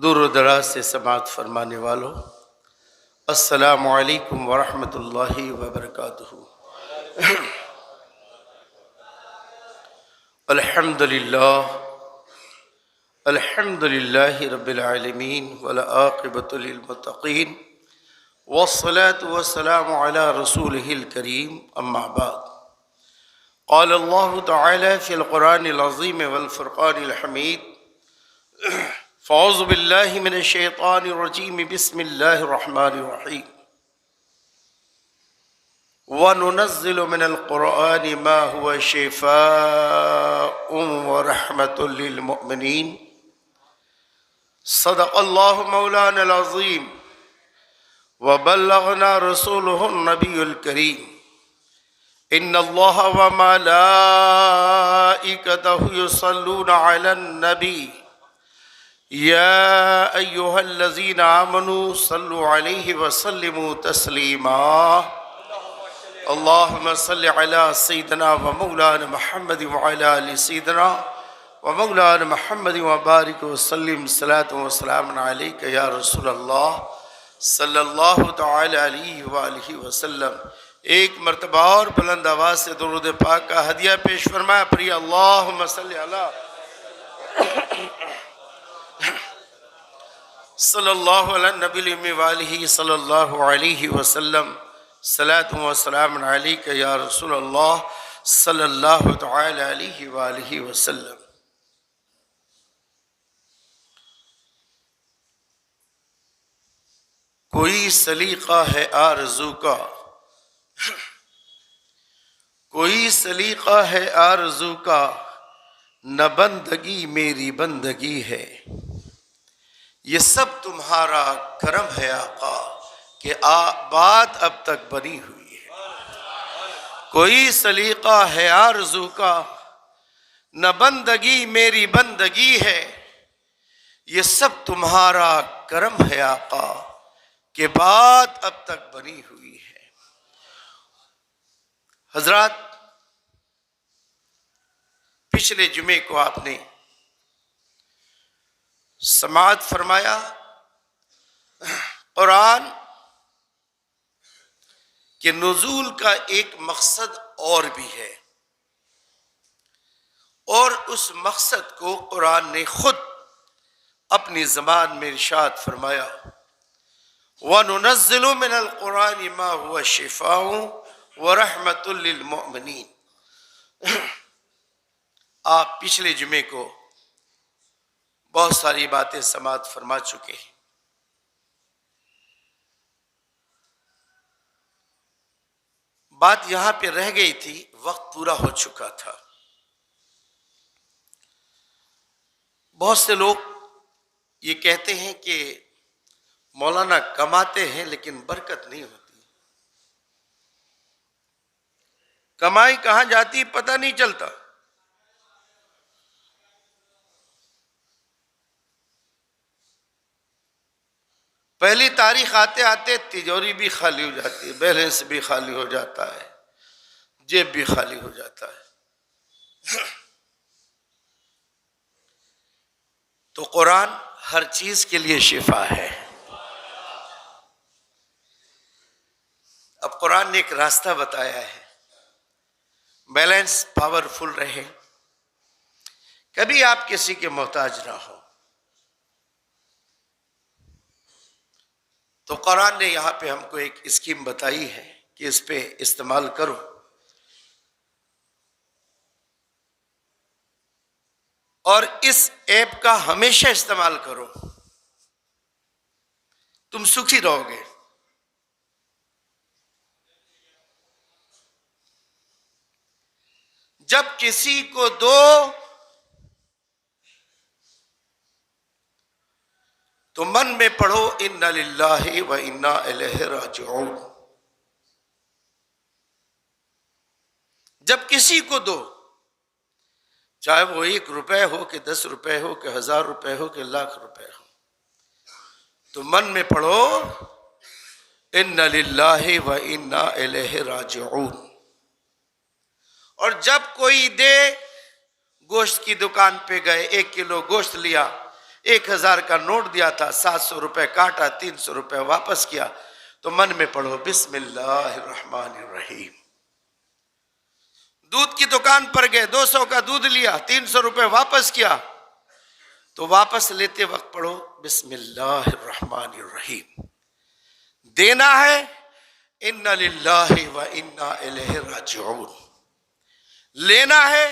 دور و دراز سے سماعت فرمانے والوں، السلام علیکم ورحمۃ اللہ وبرکاتہ۔ الحمد للہ رب العالمین والعاقبۃ للمتقین والصلاة والسلام علی رسولہ الکریم، اما بعد۔ قال اللہ تعالی فی القرآن العظیم والفرقان الحمید، فاعوذ باللہ من الشیطان الرجیم، بسم اللہ الرحمن الرحیم۔ وَنُنَزِّلُ مِنَ الْقُرْآنِ مَا هُوَ شِفَاءٌ وَرَحْمَةٌ لِّلْمُؤْمِنِينَ۔ صدق اللہ مولانا العظیم وبلغنا رسولہ النبی الکریم۔ ان اللہ وملائکتہ یصلون علی النبی یا ایہا الذین آمنوا صلوا علیہ وسلموا تسلیما۔ اللہم صل علی سیدنا و مولانا محمد وعلی آل سیدنا و مولانا محمد وبارک وسلم، صلاۃ و سلام علیک یا رسول اللہ صلی اللہ تعالی علیہ وآلہ وسلم۔ ایک مرتبہ اور بلند آواز سے درود پاک کا ہدیہ پیش فرمایا، پڑھیے اللہم صل علی صلی اللہ علیہ نبی الامی وآلہ صلی اللہ علیہ وسلم، صلاۃ و سلام علیک یا رسول اللہ صلی اللہ تعالی علیہ وآلہ وسلم۔ کوئی سلیقہ ہے آرزو کا، کوئی سلیقہ ہے آرزو کا، نہ بندگی میری بندگی ہے، یہ سب تمہارا کرم ہے آقا کہ بات اب تک بنی ہوئی ہے۔ کوئی سلیقہ ہے آرزو کا، نہ بندگی میری بندگی ہے، یہ سب تمہارا کرم ہے آقا کہ بات اب تک بنی ہوئی ہے۔ حضرات، پچھلے جمعے کو آپ نے سماعت فرمایا، قرآن کہ نزول کا ایک مقصد اور بھی ہے، اور اس مقصد کو قرآن نے خود اپنی زبان میں ارشاد فرمایا، وَنُنَزِّلُ مِنَ الْقُرْآنِ مَا هُوَ شِفَاءٌ وَرَحْمَةٌ لِّلْمُؤْمِنِينَ۔ آپ پچھلے جمعے کو بہت ساری باتیں سماعت فرما چکے ہیں۔ بات یہاں پہ رہ گئی تھی، وقت پورا ہو چکا تھا۔ بہت سے لوگ یہ کہتے ہیں کہ مولانا کماتے ہیں لیکن برکت نہیں ہوتی، کمائی کہاں جاتی پتہ نہیں چلتا۔ پہلی تاریخ آتے آتے تجوری بھی خالی ہو جاتی ہے، بیلنس بھی خالی ہو جاتا ہے، جیب بھی خالی ہو جاتا ہے۔ تو قرآن ہر چیز کے لیے شفا ہے۔ اب قرآن نے ایک راستہ بتایا ہے، بیلنس پاورفل رہے، کبھی آپ کسی کے محتاج نہ ہو۔ تو قرآن نے یہاں پہ ہم کو ایک اسکیم بتائی ہے کہ اس پہ استعمال کرو۔ اور اس ایپ کا ہمیشہ استعمال کرو، تم سکھی رہو گے۔ جب کسی کو دو تو من میں پڑھو اِنَّا لِلَّهِ وَإِنَّا إِلَيْهِ رَاجِعُونَ۔ جب کسی کو دو، چاہے وہ 1 روپے ہو کہ 10 روپے ہو کہ 1000 روپے ہو کہ لاکھ روپے ہو، تو من میں پڑھو اِنَّا لِلَّهِ وَإِنَّا إِلَيْهِ رَاجِعُونَ۔ اور جب کوئی دے، گوشت کی دکان پہ گئے، 1 کلو گوشت لیا، 1000 کا نوٹ دیا تھا، 700 روپے کاٹا، 300 روپے واپس کیا، تو من میں پڑھو بسم اللہ الرحمن الرحیم۔ دودھ کی دکان پر گئے، 200 کا دودھ لیا، 300 روپے واپس کیا، تو واپس لیتے وقت پڑھو بسم اللہ الرحمن الرحیم۔ دینا ہے ان للہ و انا الیہ راجعون، لینا ہے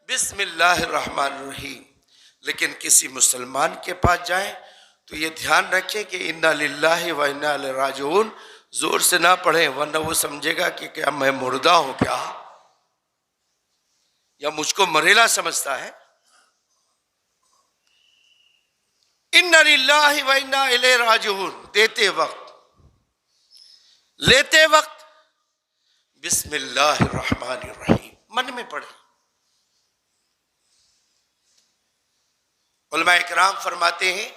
بسم اللہ الرحمن الرحیم۔ لیکن کسی مسلمان کے پاس جائیں تو یہ دھیان رکھیں کہ انا للہ و انا الیہ راجعون زور سے نہ پڑھیں، ورنہ وہ سمجھے گا کہ کیا میں مردہ ہوں کیا، یا مجھ کو مریلا سمجھتا ہے۔ انا للہ و انا الیہ راجعون، دیتے وقت لیتے وقت بسم اللہ الرحمن الرحیم من میں پڑھیں۔ علماء اکرام فرماتے ہیں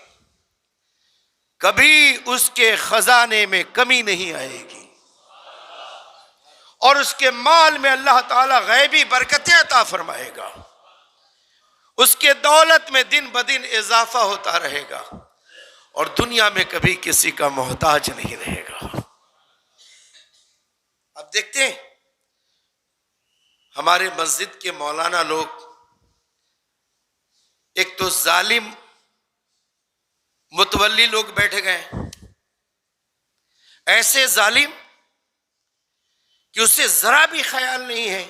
کبھی اس کے خزانے میں کمی نہیں آئے گی، اور اس کے مال میں اللہ تعالیٰ غیبی برکتیں عطا فرمائے گا، اس کے دولت میں دن بدن اضافہ ہوتا رہے گا، اور دنیا میں کبھی کسی کا محتاج نہیں رہے گا۔ اب دیکھتے ہیں ہمارے مسجد کے مولانا لوگ ایک تو ظالم متولی لوگ بیٹھے گئے، ایسے ظالم کہ اس سے ذرا بھی خیال نہیں ہے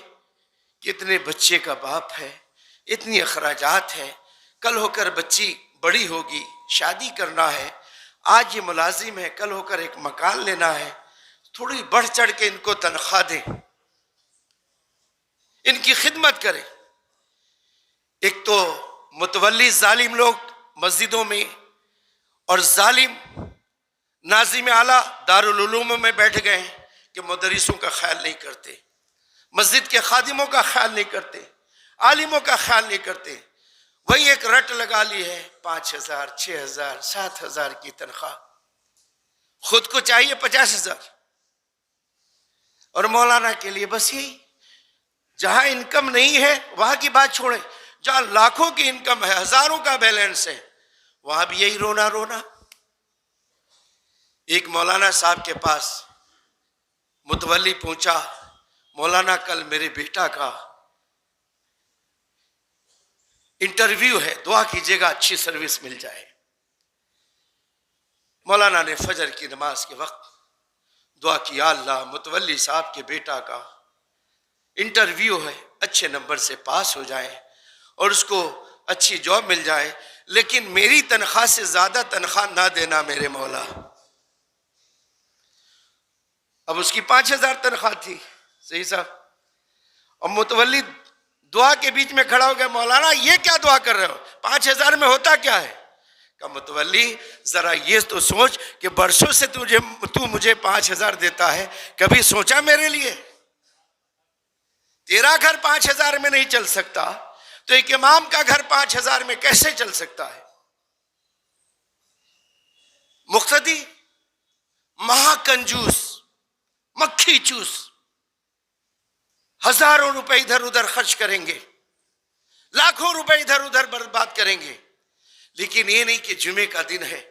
کہ اتنے بچے کا باپ ہے، اتنی اخراجات ہیں، کل ہو کر بچی بڑی ہوگی، شادی کرنا ہے، آج یہ ملازم ہے، کل ہو کر ایک مکان لینا ہے، تھوڑی بڑھ چڑھ کے ان کو تنخواہ دیں، ان کی خدمت کریں۔ ایک تو متولی ظالم لوگ مسجدوں میں، اور ظالم ناظم اعلیٰ دارالعلوم میں بیٹھ گئے ہیں کہ مدرسوں کا خیال نہیں کرتے، مسجد کے خادموں کا خیال نہیں کرتے، عالموں کا خیال نہیں کرتے، وہی ایک رٹ لگا لی ہے 5000 6000 7000 کی تنخواہ، خود کو چاہیے 50000، اور مولانا کے لیے بس یہی، جہاں انکم نہیں ہے وہاں کی بات چھوڑیں، جہاں لاکھوں کی انکم ہے، ہزاروں کا بیلنس ہے، وہاں بھی یہی رونا رونا۔ ایک مولانا صاحب کے پاس متولی پہنچا، مولانا کل میرے بیٹا کا انٹرویو ہے، دعا کیجیے گا اچھی سروس مل جائے۔ مولانا نے فجر کی نماز کے وقت دعا کی، یا اللہ متولی صاحب کے بیٹا کا انٹرویو ہے، اچھے نمبر سے پاس ہو جائے اور اس کو اچھی جاب مل جائے، لیکن میری تنخواہ سے زیادہ تنخواہ نہ دینا میرے مولا۔ اب اس کی 5000 تنخواہ تھی، صحیح صاحب، اور متولی دعا کے بیچ میں کھڑا ہو گیا، مولانا یہ کیا دعا کر رہے ہو، 5000 میں ہوتا کیا ہے؟ کہ متولی ذرا یہ تو سوچ کہ برسوں سے تو مجھے 5000 دیتا ہے، کبھی سوچا میرے لیے؟ تیرا گھر 5000 میں نہیں چل سکتا تو ایک امام کا گھر 5000 میں کیسے چل سکتا ہے؟ مقتدی مہا کنجوس، مکھی چوس، ہزاروں روپے ادھر ادھر خرچ کریں گے، لاکھوں روپے ادھر ادھر برباد کریں گے، لیکن یہ نہیں کہ جمعے کا دن ہے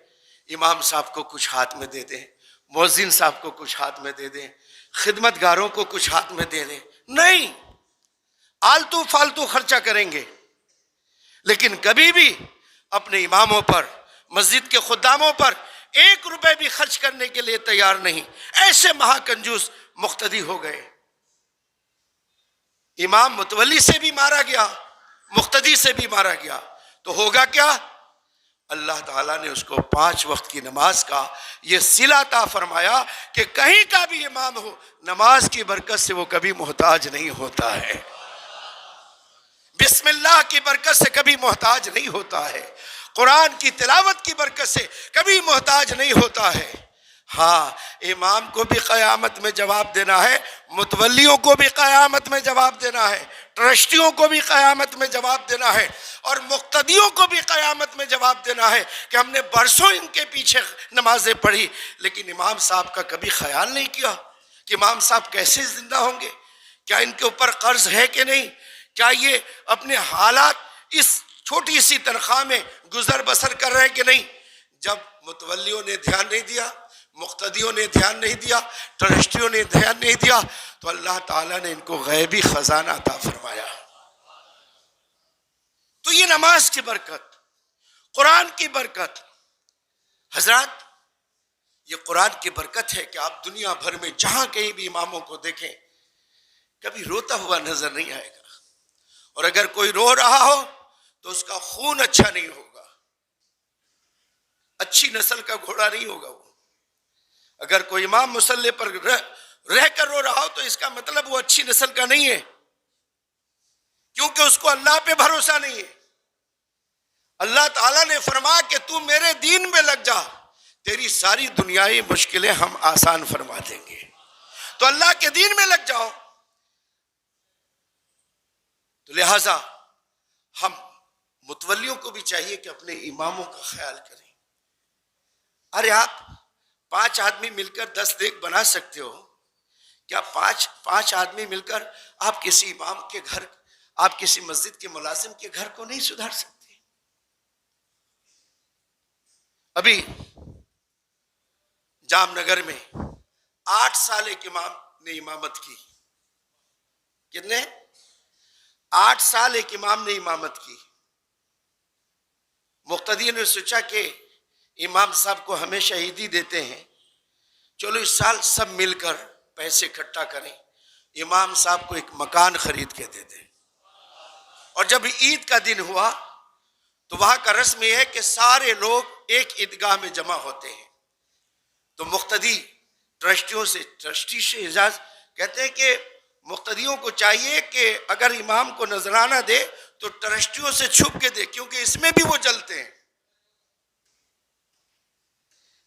امام صاحب کو کچھ ہاتھ میں دے دیں، مؤذن صاحب کو کچھ ہاتھ میں دے دیں، خدمت گاروں کو کچھ ہاتھ میں دے دیں، نہیں، آلتو فالتو خرچہ کریں گے، لیکن کبھی بھی اپنے اماموں پر، مسجد کے خداموں پر 1 روپے بھی خرچ کرنے کے لیے تیار نہیں۔ ایسے مہا کنجوس مقتدی ہو گئے۔ امام متولی سے بھی مارا گیا، مقتدی سے بھی مارا گیا، تو ہوگا کیا؟ اللہ تعالیٰ نے اس کو 5 وقت کی نماز کا یہ صلہ عطا فرمایا کہ کہیں کا بھی امام ہو، نماز کی برکت سے وہ کبھی محتاج نہیں ہوتا ہے، بسم اللہ کی برکت سے کبھی محتاج نہیں ہوتا ہے، قرآن کی تلاوت کی برکت سے کبھی محتاج نہیں ہوتا ہے۔ ہاں، امام کو بھی قیامت میں جواب دینا ہے، متولیوں کو بھی قیامت میں جواب دینا ہے، ٹرسٹیوں کو بھی قیامت میں جواب دینا ہے، اور مقتدیوں کو بھی قیامت میں جواب دینا ہے کہ ہم نے برسوں ان کے پیچھے نمازیں پڑھی، لیکن امام صاحب کا کبھی خیال نہیں کیا کہ امام صاحب کیسے زندہ ہوں گے، کیا ان کے اوپر قرض ہے کہ نہیں، کیا یہ اپنے حالات اس چھوٹی سی تنخواہ میں گزر بسر کر رہے ہیں کہ نہیں؟ جب متولیوں نے دھیان نہیں دیا، مقتدیوں نے دھیان نہیں دیا، ٹرسٹیوں نے دھیان نہیں دیا، تو اللہ تعالیٰ نے ان کو غیبی خزانہ عطا فرمایا۔ تو یہ نماز کی برکت، قرآن کی برکت، حضرات یہ قرآن کی برکت ہے کہ آپ دنیا بھر میں جہاں کہیں بھی اماموں کو دیکھیں کبھی روتا ہوا نظر نہیں آئے گا، اور اگر کوئی رو رہا ہو تو اس کا خون اچھا نہیں ہوگا، اچھی نسل کا گھوڑا نہیں ہوگا وہ۔ اگر کوئی امام مصلی پر رہ کر رو رہا ہو تو اس کا مطلب وہ اچھی نسل کا نہیں ہے، کیونکہ اس کو اللہ پہ بھروسہ نہیں ہے۔ اللہ تعالیٰ نے فرمایا کہ تو میرے دین میں لگ جا، تیری ساری دنیائی مشکلیں ہم آسان فرما دیں گے۔ تو اللہ کے دین میں لگ جاؤ۔ تو لہٰذا ہم متولیوں کو بھی چاہیے کہ اپنے اماموں کا خیال کریں۔ ارے آپ 5 آدمی مل کر 10 دیگ بنا سکتے ہو، کیا 5 آدمی مل کر آپ کسی امام کے گھر، آپ کسی مسجد کے ملازم کے گھر کو نہیں سدھار سکتے؟ ابھی جام نگر میں 8 سال ایک امام نے امامت کی۔ کتنے؟ 8 سال ایک امام نے امامت کی۔ مقتدی نے سوچا کہ امام صاحب کو ہمیشہ عیدی دیتے ہیں، چلو اس سال سب مل کر پیسے اکٹھا کریں، امام صاحب کو ایک مکان خرید کے دے دیں۔ اور جب عید کا دن ہوا تو وہاں کا رسم یہ ہے کہ سارے لوگ ایک عیدگاہ میں جمع ہوتے ہیں۔ تو مقتدی ٹرسٹی سے اجازت کہتے ہیں کہ مقتدیوں کو چاہیے کہ اگر امام کو نذرانہ دے تو ٹرسٹیوں سے چھپ کے دے، کیونکہ اس میں بھی وہ جلتے ہیں،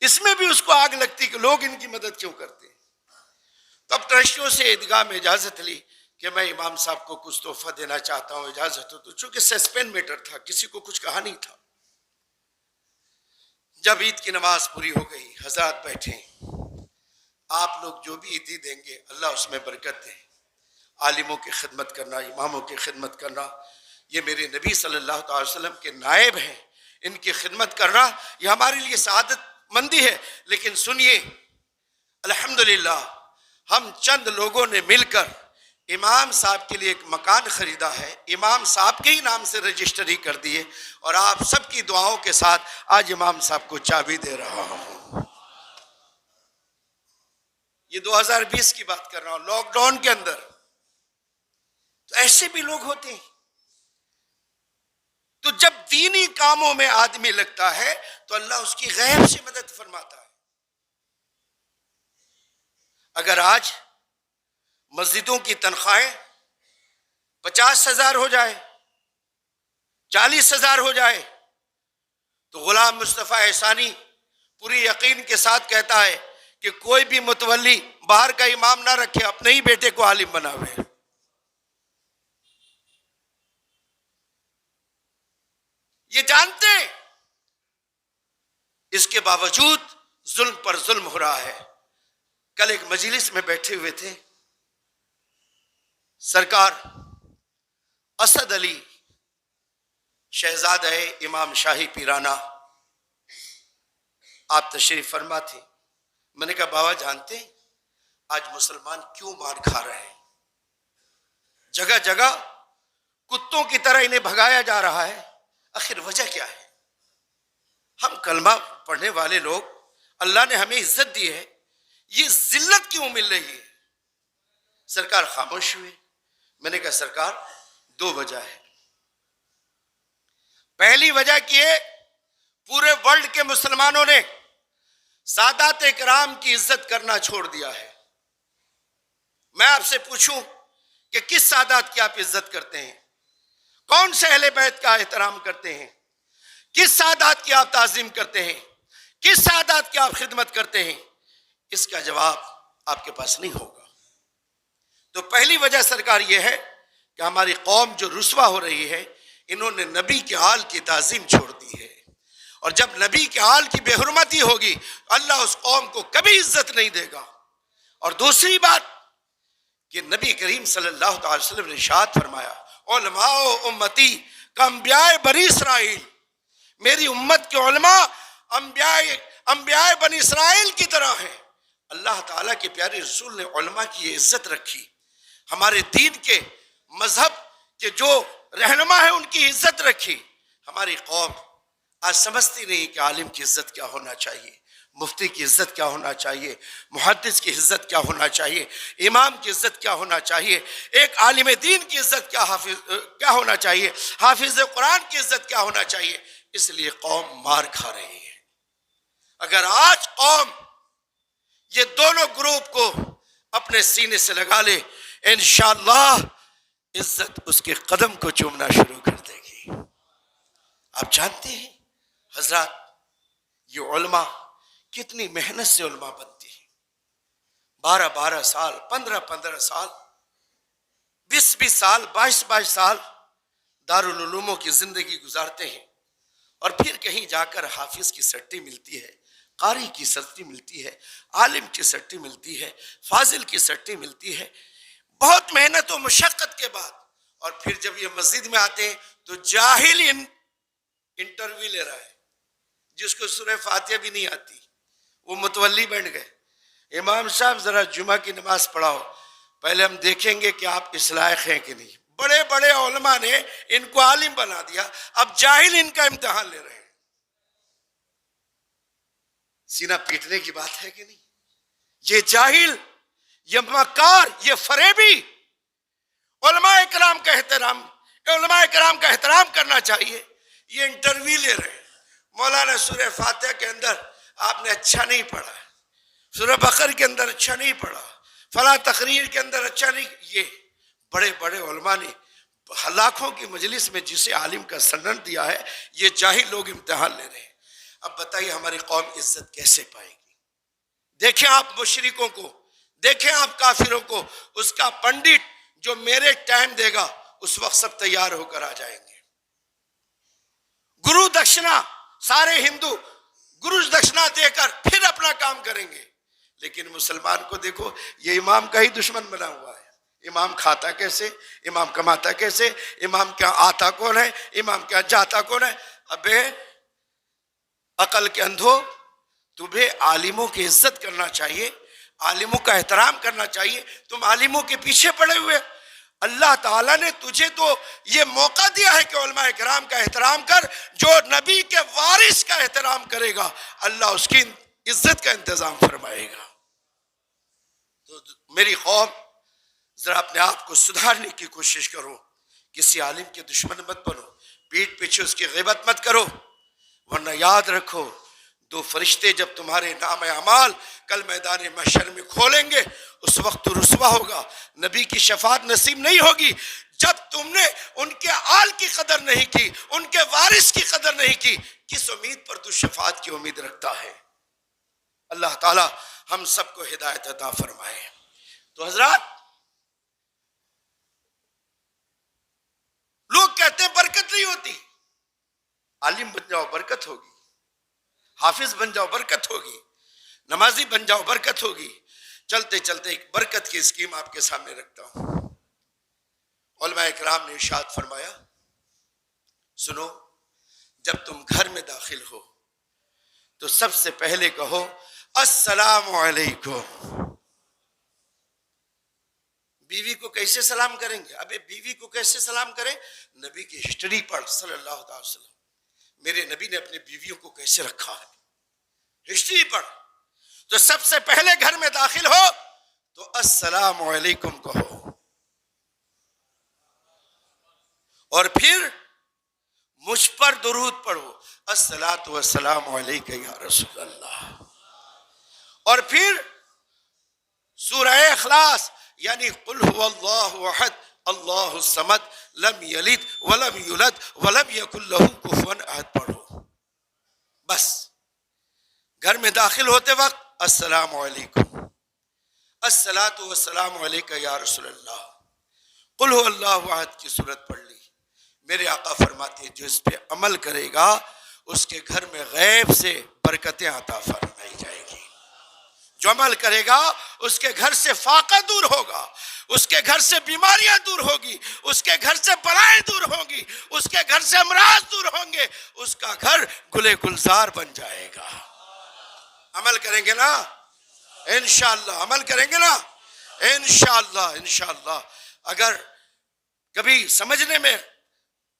اس میں بھی اس کو آگ لگتی کہ لوگ ان کی مدد کیوں کرتے ہیں۔ تب ٹرسٹیوں سے عیدگاہ میں اجازت لی کہ میں امام صاحب کو کچھ تحفہ دینا چاہتا ہوں، اجازت ہو؟ تو چونکہ سسپینڈ میٹر تھا، کسی کو کچھ کہا نہیں تھا۔ جب عید کی نماز پوری ہو گئی، حضرات بیٹھے، آپ لوگ جو بھی عیدی دیں گے اللہ اس میں برکت دے۔ عالموں کی خدمت کرنا، اماموں کی خدمت کرنا، یہ میرے نبی صلی اللہ علیہ وسلم کے نائب ہیں، ان کی خدمت کرنا یہ ہمارے لیے سعادت مندی ہے۔ لیکن سنیے، الحمدللہ ہم چند لوگوں نے مل کر امام صاحب کے لیے ایک مکان خریدا ہے، امام صاحب کے ہی نام سے رجسٹری کر دیے، اور آپ سب کی دعاؤں کے ساتھ آج امام صاحب کو چابی دے رہا ہوں۔ یہ 2020 کی بات کر رہا ہوں، لاک ڈاؤن کے اندر۔ تو ایسے بھی لوگ ہوتے ہیں۔ تو جب دینی کاموں میں آدمی لگتا ہے تو اللہ اس کی غیب سے مدد فرماتا ہے۔ اگر آج مسجدوں کی تنخواہیں 50,000 ہو جائے، 40,000 ہو جائے، تو غلام مصطفیٰ احسانی پوری یقین کے ساتھ کہتا ہے کہ کوئی بھی متولی باہر کا امام نہ رکھے، اپنے ہی بیٹے کو عالم بناوے۔ یہ جانتے ہیں، اس کے باوجود ظلم پر ظلم ہو رہا ہے۔ کل ایک مجلس میں بیٹھے ہوئے تھے، سرکار اسد علی شہزادہ امام شاہی پیرانہ آپ تشریف فرما تھے۔ میں نے کہا بابا جانتے ہیں آج مسلمان کیوں مار کھا رہے ہیں؟ جگہ جگہ کتوں کی طرح انہیں بھگایا جا رہا ہے، آخر وجہ کیا ہے؟ ہم کلمہ پڑھنے والے لوگ، اللہ نے ہمیں عزت دی ہے، یہ ذلت کیوں مل رہی ہے؟ سرکار خاموش ہوئے۔ میں نے کہا سرکار 2 وجہ ہے۔ پہلی وجہ کی ہے پورے ورلڈ کے مسلمانوں نے سادات کرام کی عزت کرنا چھوڑ دیا ہے۔ میں آپ سے پوچھوں کہ کس سادات کی آپ عزت کرتے ہیں؟ کون سے اہل بیت کا احترام کرتے ہیں؟ کس سادات کی آپ تعظیم کرتے ہیں؟ کس سادات کی آپ خدمت کرتے ہیں؟ اس کا جواب آپ کے پاس نہیں ہوگا۔ تو پہلی وجہ سرکار یہ ہے کہ ہماری قوم جو رسوا ہو رہی ہے، انہوں نے نبی کے آل کی تعظیم چھوڑ دی ہے، اور جب نبی کے آل کی بے حرمتی ہوگی اللہ اس قوم کو کبھی عزت نہیں دے گا۔ اور دوسری بات کہ نبی کریم صلی اللہ علیہ وسلم نے ارشاد فرمایا علماء امتی کہ انبیاء بنی اسرائیل، میری امت کے علماء انبیاء بنی اسرائیل کی طرح ہیں۔ اللہ تعالیٰ کے پیارے رسول نے علماء کی یہ عزت رکھی، ہمارے دین کے مذہب کے جو رہنما ہیں ان کی عزت رکھی۔ ہماری قوم آج سمجھتی نہیں کہ عالم کی عزت کیا ہونا چاہیے، مفتی کی عزت کیا ہونا چاہیے، محدث کی عزت کیا ہونا چاہیے، امام کی عزت کیا ہونا چاہیے، ایک عالم دین کی عزت کیا ہونا چاہیے، حافظ قرآن کی عزت کیا ہونا چاہیے۔ اس لیے قوم مار کھا رہی ہے۔ اگر آج قوم یہ دونوں گروپ کو اپنے سینے سے لگا لے، انشاءاللہ عزت اس کے قدم کو چومنا شروع کر دے گی۔ آپ جانتے ہیں حضرات، یہ علماء کتنی محنت سے علماء بنتی ہیں، 12 سال، 15 سال، 20 سال، 22 سال دارالعلوموں کی زندگی گزارتے ہیں، اور پھر کہیں جا کر حافظ کی سٹی ملتی ہے، قاری کی سٹی ملتی ہے، عالم کی سٹی ملتی ہے، فاضل کی سٹی ملتی ہے، بہت محنت و مشقت کے بعد۔ اور پھر جب یہ مسجد میں آتے ہیں تو جاہل انٹرویو لے رہا ہے، جس کو سورہ فاتحہ بھی نہیں آتی، وہ متولی بن گئے، امام صاحب ذرا جمعہ کی نماز پڑھاؤ، پہلے ہم دیکھیں گے کہ آپ اس لائق ہیں کہ نہیں۔ بڑے بڑے علماء نے ان کو عالم بنا دیا، اب جاہل ان کا امتحان لے رہے ہیں۔ سینہ پیٹنے کی بات ہے کہ نہیں؟ یہ جاہل، یہ مکار، یہ فریبی، علماء کرام کا احترام کرنا چاہیے، یہ انٹرویو لے رہے ہیں۔ مولانا سورہ فاتحہ کے اندر آپ نے اچھا نہیں پڑھا، سورہ بقرہ کے اندر اچھا نہیں پڑھا، فلاں تقریر کے اندر اچھا نہیں۔ یہ بڑے بڑے علماء نے لاکھوں کی مجلس میں جسے عالم کا سند دیا ہے، یہ جاہل لوگ امتحان لے رہے ہیں۔ اب بتائیے ہماری قوم عزت کیسے پائے گی؟ دیکھیں آپ مشرکوں کو، دیکھیں آپ کافروں کو، اس کا پنڈت جو میرے ٹائم دے گا اس وقت سب تیار ہو کر آ جائیں گے۔ گرو دکشنا، سارے ہندو گرو دکشنا دے کر پھر اپنا کام کریں گے، لیکن مسلمان کو دیکھو، یہ امام کا ہی دشمن بنا ہوا ہے۔ امام کھاتا کیسے، امام کماتا کیسے، امام کیا آتا کون ہے، امام کیا جاتا کون ہے۔ ابے عقل کے اندھو، تمہیں عالموں کی عزت کرنا چاہیے، عالموں کا احترام کرنا چاہیے، تم عالموں کے پیچھے پڑے ہوئے۔ اللہ تعالیٰ نے تجھے تو یہ موقع دیا ہے کہ علماء کرام کا احترام کر، جو نبی کے وارث کا احترام کرے گا اللہ اس کی عزت کا انتظام فرمائے گا۔ تو میری قوم، ذرا اپنے آپ کو سدھارنے کی کوشش کرو، کسی عالم کے دشمن مت بنو، پیٹھ پیچھے اس کی غیبت مت کرو، ورنہ یاد رکھو دو فرشتے جب تمہارے نام اعمال کل میدان محشر میں کھولیں گے، اس وقت تو رسوا ہوگا، نبی کی شفاعت نصیب نہیں ہوگی جب تم نے ان کے آل کی قدر نہیں کی، ان کے وارث کی قدر نہیں کی۔ کس امید پر تو شفاعت کی امید رکھتا ہے؟ اللہ تعالی ہم سب کو ہدایت عطا فرمائے۔ تو حضرات، لوگ کہتے ہیں برکت نہیں ہوتی، عالم بن جاؤ برکت ہوگی، حافظ بن جاؤ برکت ہوگی، نمازی بن جاؤ برکت ہوگی۔ چلتے چلتے ایک برکت کی اسکیم آپ کے سامنے رکھتا ہوں۔ علماء اکرام نے ارشاد فرمایا، سنو، جب تم گھر میں داخل ہو تو سب سے پہلے کہو السلام علیکم۔ بیوی کو کیسے سلام کریں گے؟ ابے بیوی کو کیسے سلام کریں؟ نبی کی ہسٹری پڑھ صلی اللہ علیہ وسلم، میرے نبی نے اپنے بیویوں کو کیسے رکھا ہے، ہسٹری پڑھ۔ تو سب سے پہلے گھر میں داخل ہو تو السلام علیکم کہو، اور پھر مجھ پر درود پڑھو، الصلاۃ والسلام علیک یا رسول اللہ، اور پھر سورہ اخلاص یعنی قل هو اللہ احد اللہ الصمد لم یلد ولم یولد ولم یکن له کفوا احد پڑھو۔ بس گھر میں داخل ہوتے وقت السلام علیکم، الصلاۃ والسلام علیک یا رسول اللہ، قل هو اللہ احد کی صورت پڑھ لی۔ میرے آقا فرماتے ہیں جو اس پہ عمل کرے گا اس کے گھر میں غیب سے برکتیں عطا فرمائی جائے گی، جو عمل کرے گا اس کے گھر سے فاقہ دور ہوگا، اس کے گھر سے بیماریاں دور ہوگی، اس کے گھر سے بلائیں دور ہوں گی، اس کے گھر سے امراض دور ہوں گے، اس کا گھر گل گلزار بن جائے گا۔ عمل کریں گے نا انشاءاللہ، عمل کریں گے نا انشاءاللہ انشاءاللہ۔ اگر کبھی سمجھنے میں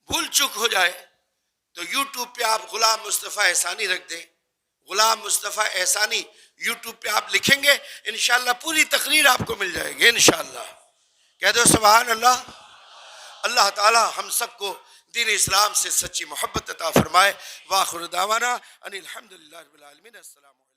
بھول چک ہو جائے تو یوٹیوب پہ آپ غلام مصطفیٰ احسانی رکھ دیں، غلام مصطفیٰ احسانی یوٹیوب پہ آپ لکھیں گے انشاءاللہ پوری تقریر آپ کو مل جائے گی انشاءاللہ۔ کہہ دو سبحان اللہ۔ اللہ تعالی ہم سب کو دین اسلام سے سچی محبت عطا فرمائے۔ وآخر دعوانا ان الحمدللہ رب العالمین۔ السلام علیکم۔